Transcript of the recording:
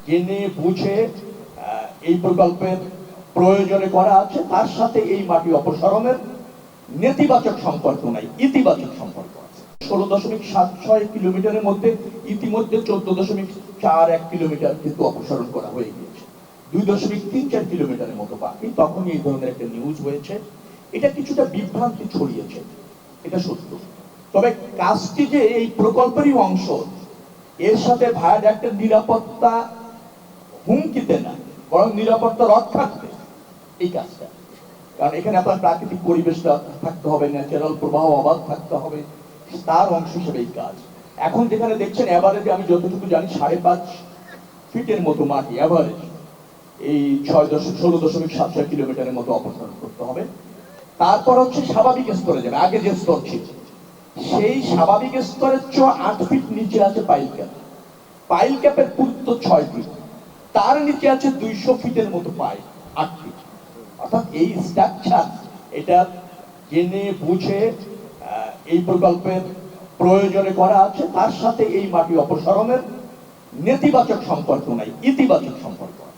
জেনে বুঝে এই প্রকল্পের প্রয়োজনে করা আছে, তার সাথে এই মাটি অপসারণের নেতিবাচক সম্পর্ক নাই, ইতিবাচক সম্পর্ক আছে। 16.76 কিলোমিটারের মধ্যে ইতিমধ্যে 14.41 কিলোমিটার কিন্তু অপসারণ করা হয়ে গিয়েছে। 2.34 কিলোমিটারের মতো বাকি। তখনই এই ধরনের একটা নিউজ হয়েছে। এটা কিছুটা বিভ্রান্তি ছড়িয়েছে, এটা সত্য। তবে কাজটি যে এই প্রকল্পেরই অংশ, এর সাথে ভায়াডাক্টের নিরাপত্তা হুমকিতে না, বরং নিরাপত্তা রক্ষার্থে এই কাজটা। কারণ এখানে আপনার প্রাকৃতিক পরিবেশটা থাকতে হবে, ন্যাচারাল প্রবাহ অবাধ থাকতে হবে, তার অংশ হিসেবে এই কাজ। এখন যেখানে দেখছেন এভারেজে, আমি যতটুকু জানি 5.5 ফিটের মতো মাটি এভারেজ এই 16.76 কিলোমিটারের মতো অপসারণ করতে হবে। তারপর হচ্ছে স্বাভাবিক স্তরে যাবে। আগে যে স্তর ছিল সেই স্বাভাবিক স্তরের চেয়ে 8 ফিট নিচে আছে পাইল ক্যাপ। পাইল ক্যাপের পুরুত্ব 6 ফিট, তার নিচে আছে 200 ফিটের মতো পাইল, 8 ফিট। অর্থাৎ এই স্ট্রাকচার, এটা জেনে বুঝে এই প্রকল্পের প্রয়োজনে করা আছে, তার সাথে এই মাটি অপসারণের নেতিবাচক সম্পর্ক নাই, ইতিবাচক সম্পর্ক আছে।